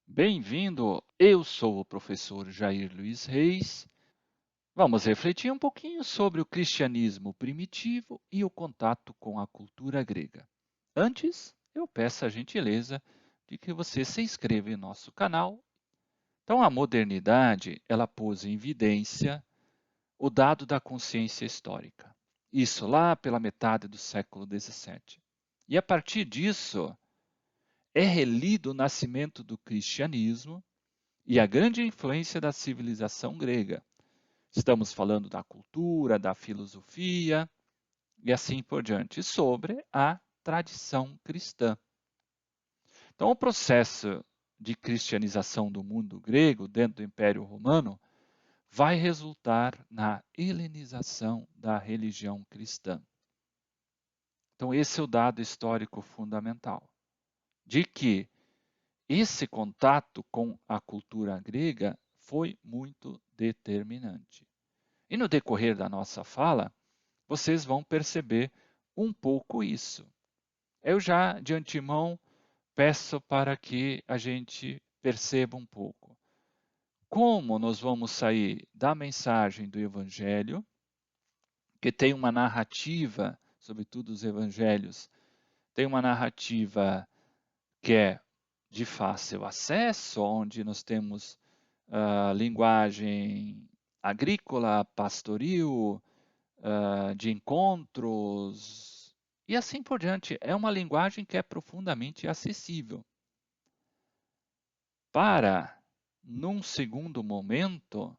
Bem-vindo! Eu sou o professor Jair Luiz Reis. Vamos refletir um pouquinho sobre o cristianismo primitivo e o contato com a cultura grega. Antes, eu peço a gentileza de que você se inscreva em nosso canal. Então, a modernidade, ela pôs em evidência o dado da consciência histórica. Isso lá pela metade do século XVII. E a partir disso, é relido o nascimento do cristianismo e a grande influência da civilização grega. Estamos falando da cultura, da filosofia e assim por diante, sobre a tradição cristã. Então, o processo de cristianização do mundo grego dentro do Império Romano vai resultar na helenização da religião cristã. Então, esse é o dado histórico fundamental, de que esse contato com a cultura grega foi muito determinante. E no decorrer da nossa fala, vocês vão perceber um pouco isso. Eu já de antemão peço para que a gente perceba um pouco como nós vamos sair da mensagem do Evangelho, que tem uma narrativa, sobretudo os evangelhos, tem uma narrativa que é de fácil acesso, onde nós temos linguagem agrícola, pastoril, de encontros e assim por diante. É uma linguagem que é profundamente acessível. Para, num segundo momento,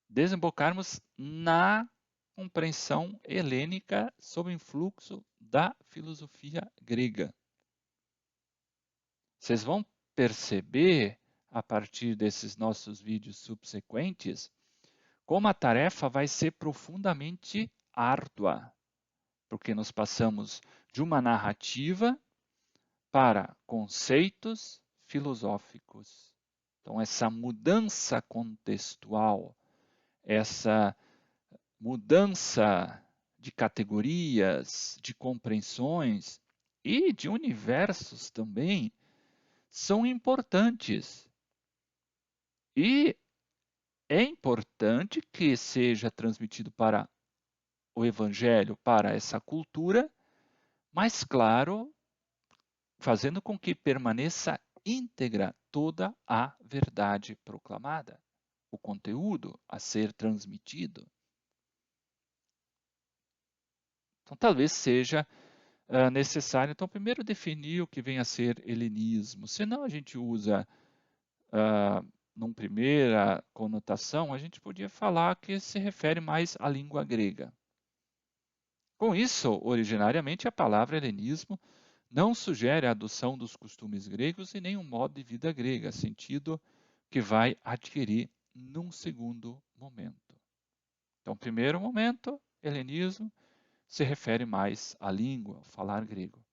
desembocarmos na compreensão helênica sob o influxo da filosofia grega. Vocês vão perceber, a partir desses nossos vídeos subsequentes, como a tarefa vai ser profundamente árdua, porque nós passamos de uma narrativa para conceitos filosóficos. Então, essa mudança contextual, essa mudança de categorias, de compreensões e de universos também são importantes. E é importante que seja transmitido para o Evangelho, para essa cultura, mas, claro, fazendo com que permaneça íntegra toda a verdade proclamada, o conteúdo a ser transmitido. Então, talvez seja necessário, então, primeiro definir o que vem a ser helenismo. Senão, a gente usa, numa primeira conotação, a gente podia falar que se refere mais à língua grega. Com isso, originariamente, a palavra helenismo não sugere a adoção dos costumes gregos e nem um modo de vida grega, sentido que vai adquirir num segundo momento. Então, primeiro momento, helenismo se refere mais à língua, ao falar grego.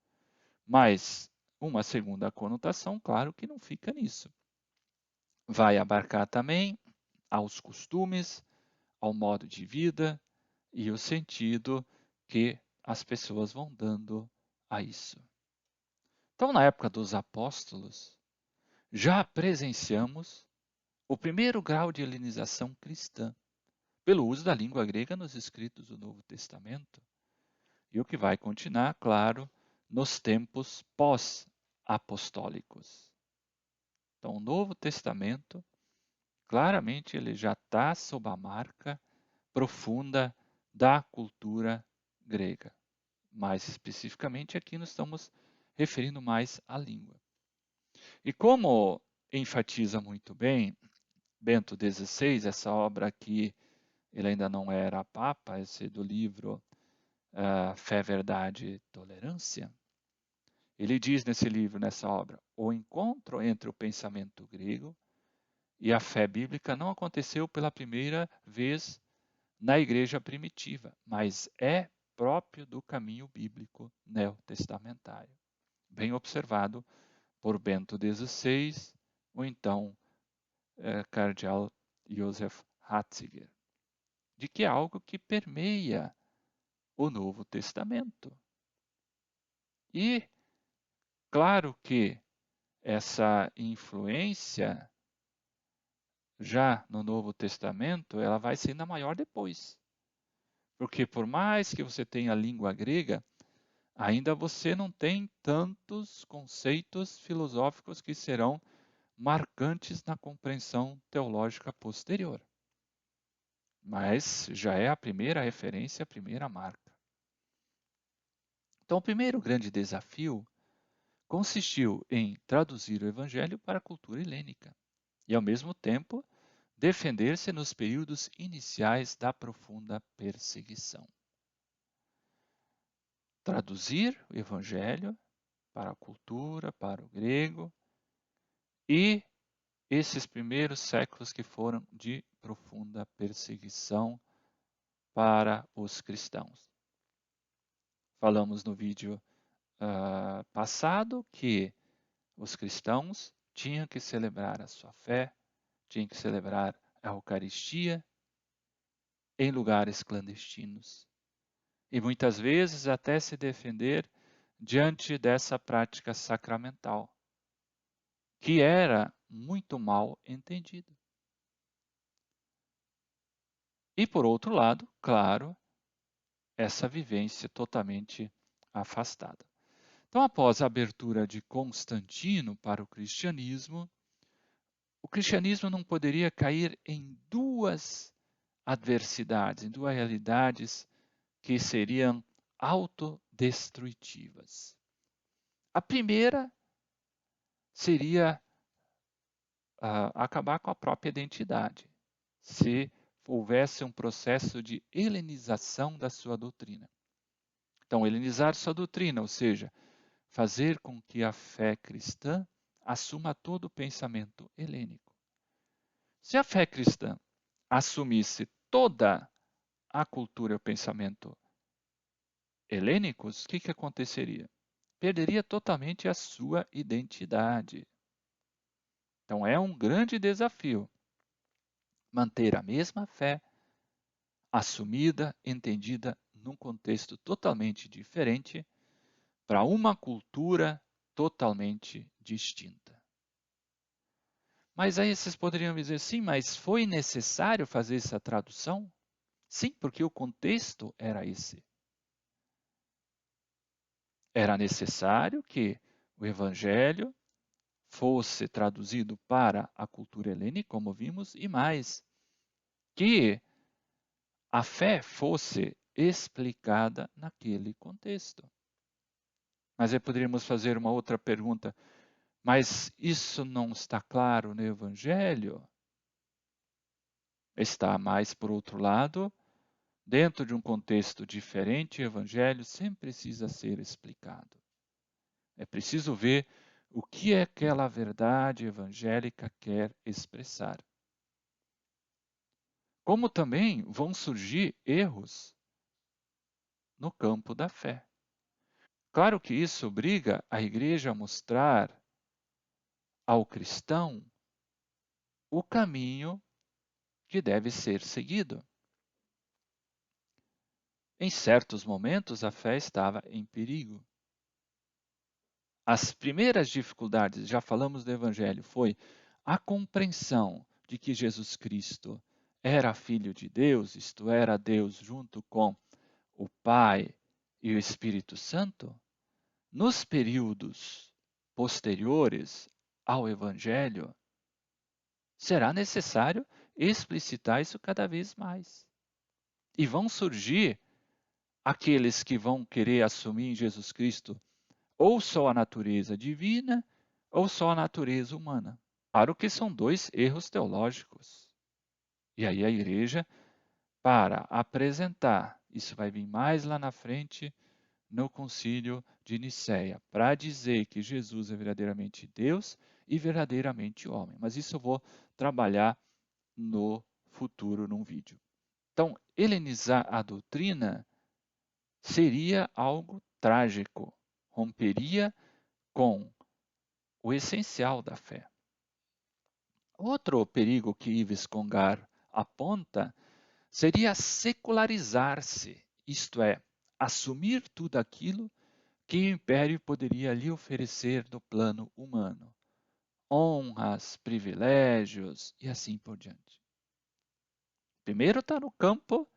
Mas uma segunda conotação, claro que não fica nisso. Vai abarcar também aos costumes, ao modo de vida e o sentido que as pessoas vão dando a isso. Então, na época dos apóstolos, já presenciamos o primeiro grau de helenização cristã, pelo uso da língua grega nos escritos do Novo Testamento, e o que vai continuar, claro, nos tempos pós-apostólicos. Então, o Novo Testamento, claramente, ele já está sob a marca profunda da cultura grega. Mais especificamente, aqui nós estamos referindo mais à língua. E como enfatiza muito bem Bento XVI, essa obra aqui, ele ainda não era papa, esse do livro Fé, Verdade e Tolerância, ele diz nesse livro, nessa obra, o encontro entre o pensamento grego e a fé bíblica não aconteceu pela primeira vez na igreja primitiva, mas é próprio do caminho bíblico neotestamentário. Bem observado por Bento XVI, ou então cardeal Joseph Ratzinger, de que é algo que permeia o Novo Testamento. E, claro que essa influência, já no Novo Testamento, ela vai ser ainda maior depois. Porque por mais que você tenha a língua grega, ainda você não tem tantos conceitos filosóficos que serão marcantes na compreensão teológica posterior. Mas já é a primeira referência, a primeira marca. Então, o primeiro grande desafio consistiu em traduzir o Evangelho para a cultura helênica e, ao mesmo tempo, defender-se nos períodos iniciais da profunda perseguição. Traduzir o Evangelho para a cultura, para o grego, e esses primeiros séculos que foram de profunda perseguição para os cristãos. Falamos no vídeo passado que os cristãos tinham que celebrar a sua fé, tinham que celebrar a Eucaristia em lugares clandestinos. E muitas vezes até se defender diante dessa prática sacramental, que era muito mal entendida. E por outro lado, claro, essa vivência totalmente afastada. Então, após a abertura de Constantino para o cristianismo não poderia cair em duas adversidades, em duas realidades que seriam autodestrutivas. A primeira seria acabar com a própria identidade, se houvesse um processo de helenização da sua doutrina. Então, helenizar sua doutrina, ou seja, fazer com que a fé cristã assuma todo o pensamento helênico. Se a fé cristã assumisse toda a cultura e o pensamento helênicos, o que aconteceria? Perderia totalmente a sua identidade. Então é um grande desafio manter a mesma fé assumida, entendida num contexto totalmente diferente, para uma cultura totalmente distinta. Mas aí vocês poderiam dizer, sim, mas foi necessário fazer essa tradução? Sim, porque o contexto era esse. Era necessário que o Evangelho fosse traduzido para a cultura helênica, como vimos, e mais, que a fé fosse explicada naquele contexto. Mas aí poderíamos fazer uma outra pergunta, mas isso não está claro no Evangelho? Está, mas por outro lado, dentro de um contexto diferente, o Evangelho sempre precisa ser explicado. É preciso ver o que aquela verdade evangélica quer expressar. Como também vão surgir erros no campo da fé. Claro que isso obriga a igreja a mostrar ao cristão o caminho que deve ser seguido. Em certos momentos, a fé estava em perigo. As primeiras dificuldades, já falamos do Evangelho, foi a compreensão de que Jesus Cristo era Filho de Deus, isto era Deus junto com o Pai e o Espírito Santo. Nos períodos posteriores ao Evangelho, será necessário explicitar isso cada vez mais. E vão surgir aqueles que vão querer assumir em Jesus Cristo ou só a natureza divina ou só a natureza humana. Claro que são dois erros teológicos. E aí a igreja, para apresentar, isso vai vir mais lá na frente no concílio de Nicéia, para dizer que Jesus é verdadeiramente Deus e verdadeiramente homem. Mas isso eu vou trabalhar no futuro num vídeo. Então, helenizar a doutrina seria algo trágico, romperia com o essencial da fé. Outro perigo que Yves Congar aponta seria secularizar-se, isto é, assumir tudo aquilo que o império poderia lhe oferecer no plano humano. honras, privilégios e assim por diante. Primeiro está no campo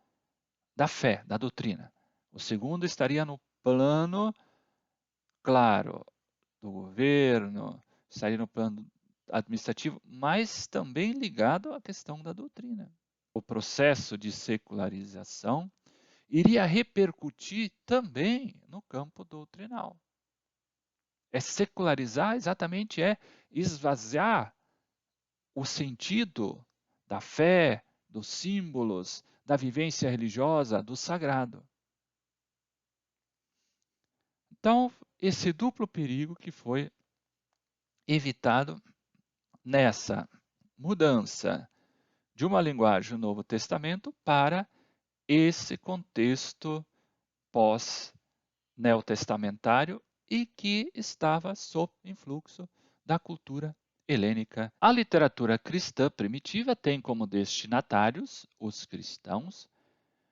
da fé, da doutrina. O segundo estaria no plano, claro, do governo, estaria no plano administrativo, mas também ligado à questão da doutrina. O processo de secularização iria repercutir também no campo doutrinal. Secularizar exatamente esvaziar o sentido da fé, dos símbolos, da vivência religiosa, do sagrado. Então, esse duplo perigo que foi evitado nessa mudança de uma linguagem do Novo Testamento para esse contexto pós-neotestamentário e que estava sob influxo da cultura helênica. A literatura cristã primitiva tem como destinatários os cristãos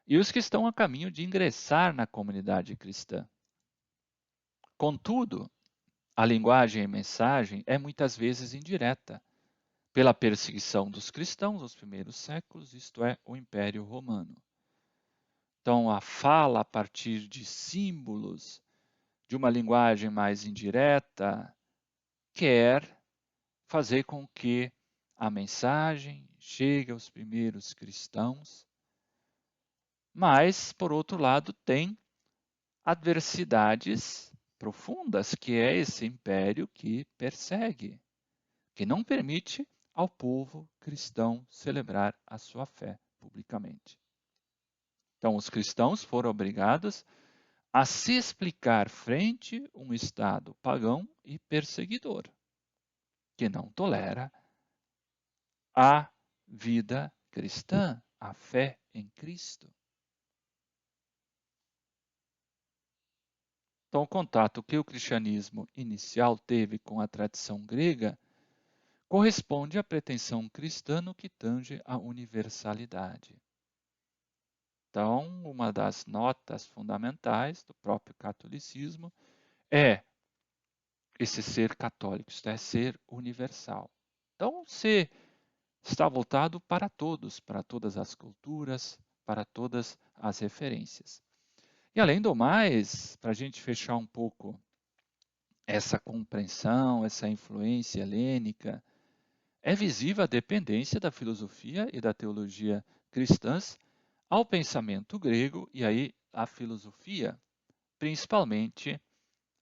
e os que estão a caminho de ingressar na comunidade cristã. Contudo, a linguagem e mensagem é muitas vezes indireta, pela perseguição dos cristãos nos primeiros séculos, isto é, o Império Romano. Então, a fala a partir de símbolos, de uma linguagem mais indireta, quer fazer com que a mensagem chegue aos primeiros cristãos, mas, por outro lado, tem adversidades profundas, que é esse império que persegue, que não permite ao povo cristão celebrar a sua fé publicamente. Então, os cristãos foram obrigados a se explicar frente a um Estado pagão e perseguidor, que não tolera a vida cristã, a fé em Cristo. Então, o contato que o cristianismo inicial teve com a tradição grega corresponde à pretensão cristã no que tange à universalidade. Então, uma das notas fundamentais do próprio catolicismo é esse ser católico, isto é, ser universal. Então, ser está voltado para todos, para todas as culturas, para todas as referências. E além do mais, para a gente fechar um pouco essa compreensão, essa influência helênica, é visível a dependência da filosofia e da teologia cristãs ao pensamento grego e aí à filosofia, principalmente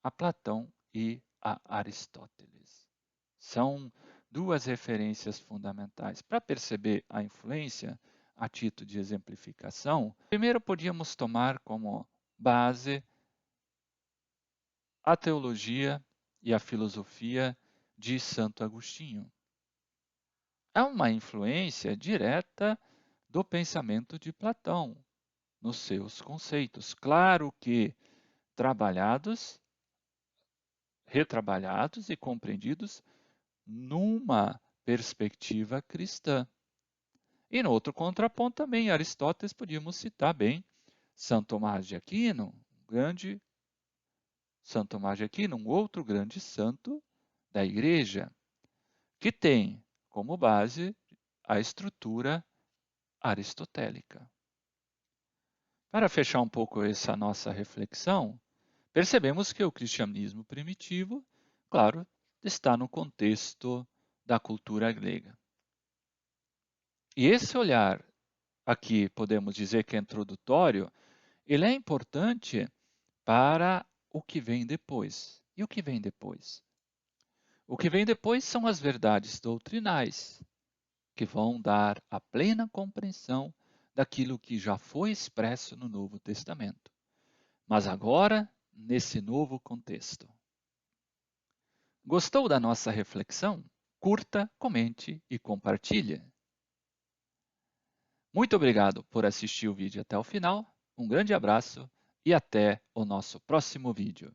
a Platão e a Aristóteles. São duas referências fundamentais. Para perceber a influência, a título de exemplificação, primeiro podíamos tomar como base a teologia e a filosofia de Santo Agostinho. É uma influência direta do pensamento de Platão nos seus conceitos. Claro que trabalhados, retrabalhados e compreendidos numa perspectiva cristã. E no outro contraponto também, Aristóteles, podíamos citar bem São Tomás de Aquino, um outro grande santo da Igreja, que tem como base a estrutura aristotélica. Para fechar um pouco essa nossa reflexão, percebemos que o cristianismo primitivo, claro, está no contexto da cultura grega. E esse olhar aqui, podemos dizer que é introdutório, ele é importante para o que vem depois. E o que vem depois? O que vem depois são as verdades doutrinais, que vão dar a plena compreensão daquilo que já foi expresso no Novo Testamento, mas agora nesse novo contexto. Gostou da nossa reflexão? Curta, comente e compartilhe. Muito obrigado por assistir o vídeo até o final, um grande abraço e até o nosso próximo vídeo.